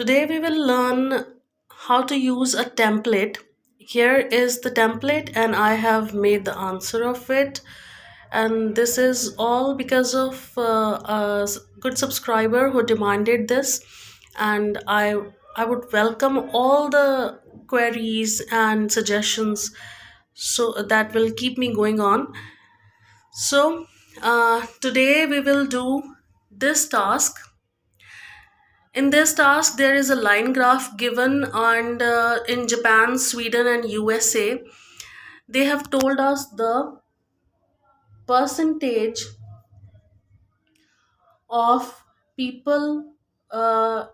Today we will learn how to use a template. Here is the template and I have made the answer of it. And this is all because of good subscriber who demanded this. And I would welcome all the queries and suggestions so that will keep me going on. So today we will do this task. In this task, there is a line graph given, and in Japan, Sweden, and USA, they have told us the percentage of people uh,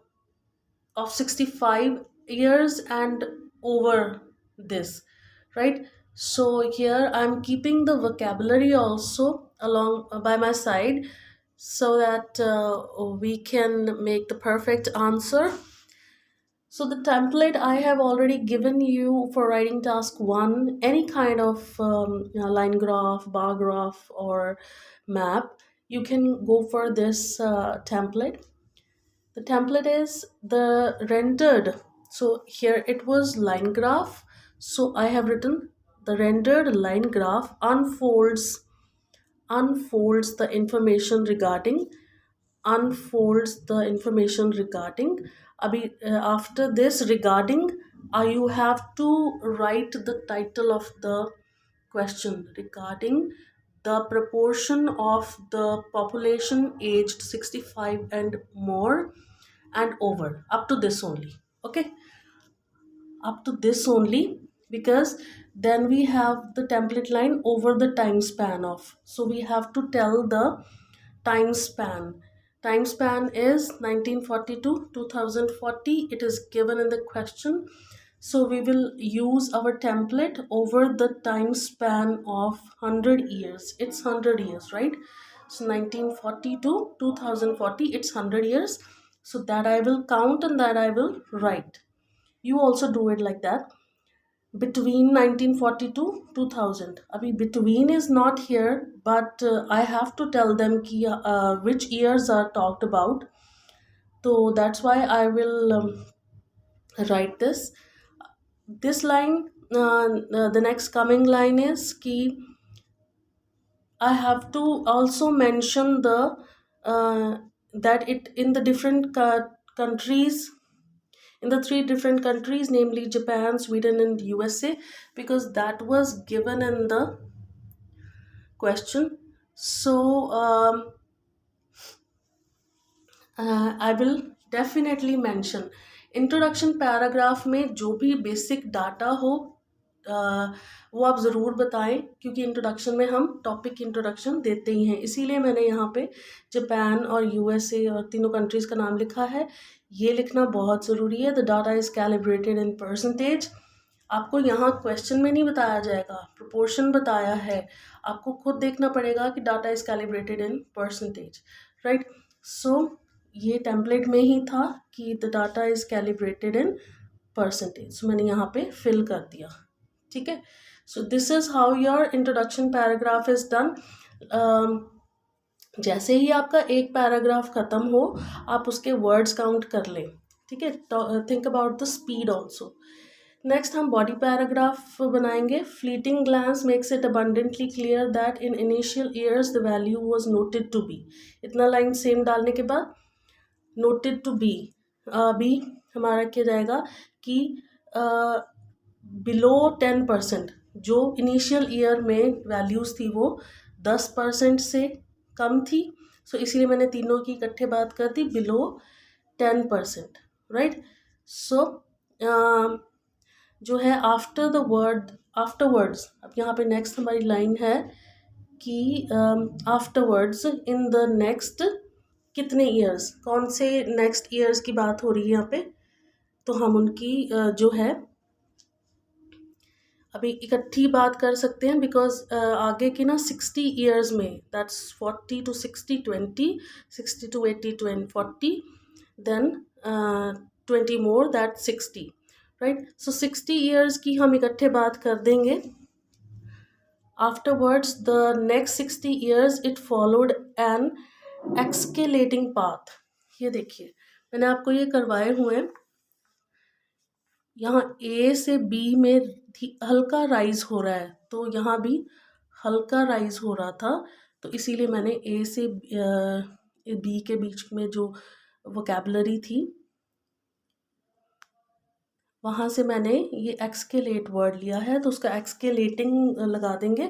of 65 years and over this, right? So here I'm keeping the vocabulary also along by my side so that we can make the perfect answer. So the template I have already given you for writing task one, any kind of line graph, bar graph, or map, you can go for this template. The template is the rendered. So here it was line graph. So I have written the rendered line graph unfolds the information regarding unfolds the information regarding abhi after this regarding you have to write the title of the question regarding the proportion of the population aged 65 and more and over, up to this only. Okay, up to this only, because then we have the template line over the time span of, so we have to tell the time span is 1940 to 2040. It is given in the question, so we will use our template over the time span of 100 years. It's 100 years, right? So 1940 to 2040, it's 100 years. So that I will count and that I will write. You also do it like that. Between 1940 to 2000, abhi between is not here, but I have to tell them ki, which years are talked about, so that's why I will write this line. The next coming line is ki I have to also mention the that it in the different countries, in the three different countries, namely Japan, Sweden, and USA, because that was given in the question. So I will definitely mention introduction paragraph में जो भी basic data हो वो आप ज़रूर बताएं, क्योंकि introduction में हम टॉपिक इंट्रोडक्शन देते ही हैं, इसीलिए मैंने यहाँ पे जापान और यूएसए और तीनों कंट्रीज़ का नाम लिखा है. ये लिखना बहुत ज़रूरी है. The data is calibrated in percentage. आपको यहाँ क्वेश्चन में नहीं बताया जाएगा, प्रोपोर्शन बताया है, आपको खुद देखना पड़ेगा कि data is calibrated in percentage, right. So ये टेम्पलेट में ही था कि the data is calibrated in percentage, so मैंने यहाँ पे फिल कर दिया. ठीक है. So this is how your introduction paragraph is done. जैसे ही आपका एक पैराग्राफ ख़त्म हो, आप उसके वर्ड्स काउंट कर लें. ठीक है. Think about the speed also. Next हम बॉडी पैराग्राफ बनाएंगे. Fleeting glance makes it abundantly clear that in initial years the value was noted to be. इतना लाइन सेम डालने के बाद नोटेड टू बी बी हमारा क्या जाएगा कि बिलो 10%, जो इनिशियल ईयर में वैल्यूज़ थी वो 10% से कम थी. सो इसीलिए मैंने तीनों की इकट्ठे बात कर दी, बिलो 10%, राइट. सो जो है आफ्टर द वर्ड आफ्टरवर्ड्स, अब यहाँ पे नेक्स्ट हमारी लाइन है कि आफ्टरवर्ड्स इन द नेक्स्ट कितने ईयर्स, कौन से नेक्स्ट ईयर्स की बात हो रही है यहाँ पे, तो हम उनकी जो है अभी इकट्ठी बात कर सकते हैं, बिकॉज आगे की ना 60 ईयर्स में, that's 40 to 60 20, 60 to 80 40, then 20 more that 60, right. So 60 years की हम इकट्ठे बात कर देंगे. Afterwards the next 60 years it followed an escalating path. ये देखिए, मैंने आपको ये करवाए हुए हैं। यहाँ ए से बी में हल्का राइज हो रहा है, तो यहाँ भी हल्का राइज हो रहा था, तो इसीलिए मैंने ए से बी के बीच में जो वोकैबुलरी थी वहाँ से मैंने ये एक्सकेलेट वर्ड लिया है, तो उसका एक्सकेलेटिंग लगा देंगे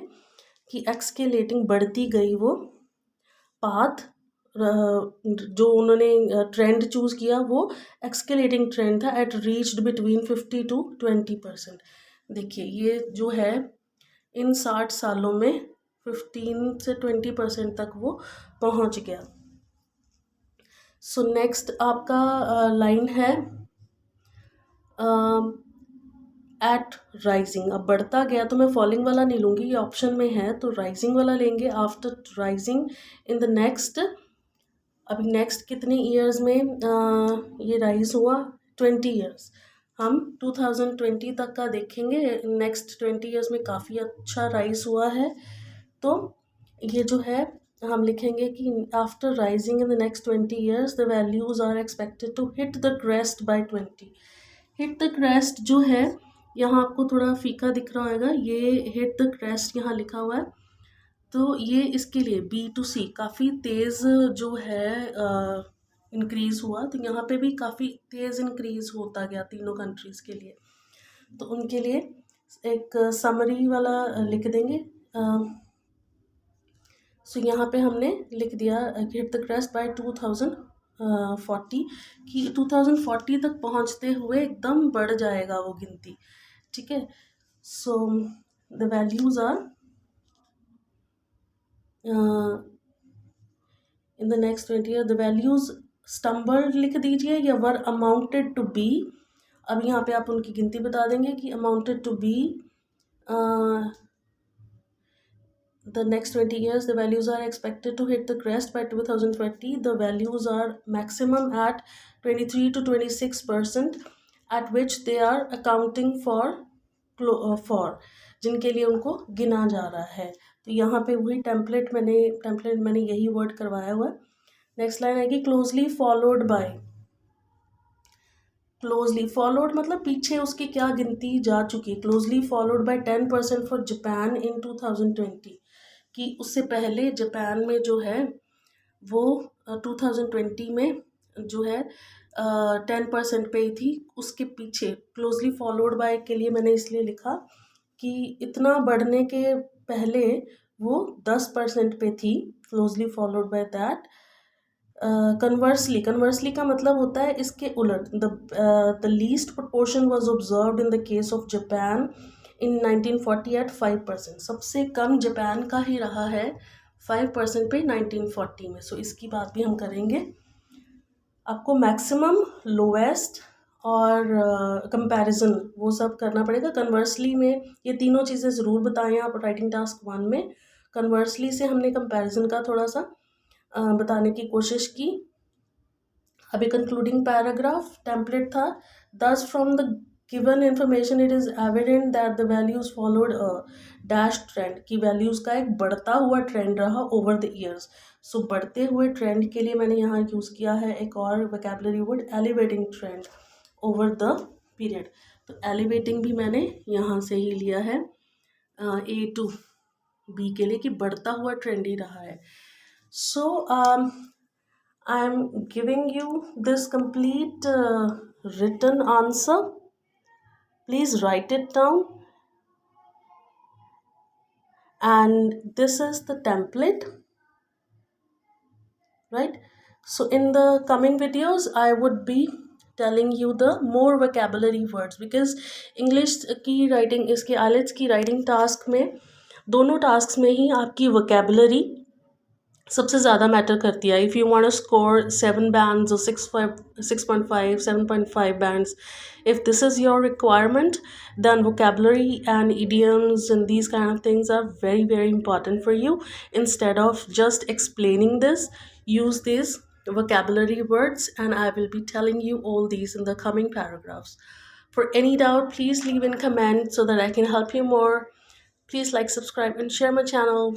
कि एक्सकेलेटिंग बढ़ती गई वो पाथ, जो उन्होंने ट्रेंड चूज़ किया वो एक्सकेलेटिंग ट्रेंड था एट रीच्ड बिटवीन 50 to 20%। देखिए ये जो है इन 60 सालों में 15 से 20% तक वो पहुंच गया। सो नेक्स्ट आपका लाइन है एट राइजिंग। अब बढ़ता गया तो मैं फॉलिंग वाला नहीं लूँगी, ये ऑप्शन में है, तो राइजिंग वाला लेंगे। After rising in the next, अभी नेक्स्ट कितने ईयर्स में ये राइज हुआ, 20 ईयर्स। हम 2020 तक का देखेंगे, नेक्स्ट 20 ईयर्स में काफ़ी अच्छा राइज हुआ है। तो ये जो है हम लिखेंगे कि after rising in the next 20 years the values are expected to hit the crest by 20। Hit the crest जो है यहाँ आपको थोड़ा फीका दिख रहा होगा, ये हिट द क्रेस्ट यहाँ लिखा हुआ है, तो ये इसके लिए B2C काफ़ी तेज़ जो है इंक्रीज़ हुआ, तो यहाँ पे भी काफ़ी तेज़ इंक्रीज़ होता गया तीनों कंट्रीज़ के लिए। तो उनके लिए एक समरी वाला लिख देंगे। सो यहाँ पे हमने लिख दिया हिट द क्रेस्ट बाय 2040 कि 2040 तक पहुँचते हुए एकदम बढ़ जाएगा वो गिनती, ठीक है। So the values are in the next 20 year the values stumbled लिख दीजिए या वर अमाउंटेड टू बी। अब यहाँ पे आप उनकी गिनती बता देंगे कि amounted to be the next 20 years the values are expected to hit the crest by 2020. The values are maximum at 23 to 26%, at which they are accounting for जिनके लिए उनको गिना जा रहा है। तो यहाँ पे वही टेम्पलेट मैंने यही वर्ड करवाया हुआ है। नेक्स्ट लाइन आएगी closely followed by. Closely followed मतलब पीछे उसकी क्या गिनती जा चुकी है। Closely followed by 10% for Japan in 2020, कि उससे पहले जापान में जो है वो 2020 में जो है 10% पे ही थी, उसके पीछे क्लोजली फॉलोड बाय के लिए मैंने इसलिए लिखा कि इतना बढ़ने के पहले वो 10% पे थी, closely followed by that. Conversely का मतलब होता है इसके उलट, the least proportion was observed in the case of Japan in 1940 at 5%। सबसे कम जापान का ही रहा है 5% पे 1940 में। सो इसकी बात भी हम करेंगे। आपको मैक्सिमम, लोवेस्ट और कंपैरिजन वो सब करना पड़ेगा। कन्वर्सली में ये तीनों चीज़ें ज़रूर बताएं आप राइटिंग टास्क 1 में। कन्वर्सली से हमने कंपैरिजन का थोड़ा सा बताने की कोशिश की। अभी कंक्लूडिंग पैराग्राफ टेम्पलेट था, दस from the given information it is evident that the values followed a dash trend, की वैल्यूज़ का एक बढ़ता हुआ ट्रेंड रहा ओवर द ईयर्स। सो बढ़ते हुए ट्रेंड के लिए मैंने यहाँ यूज़ किया है एक और vocabulary word, elevating trend over the period. तो एलिवेटिंग भी मैंने यहाँ से ही लिया है A to B के लिए, कि बढ़ता हुआ ट्रेंड ही रहा है। So I am giving you this complete written answer. Please write it down. And this is the template, right? So in the coming videos, I would be telling you the more vocabulary words, because English की writing, इसके IELTS की writing task में, दोनों tasks में ही आपकी vocabulary सबसे ज़्यादा matter करती है। If you want to score 7 bands और 6.5 7.5 bands, if this is your requirement, then vocabulary and idioms and these kind of things are very very important for you. Instead of just explaining this, use these vocabulary words, and I will be telling you all these in the coming paragraphs. For any doubt, please leave in comment so that I can help you more. Please like, subscribe and share my channel.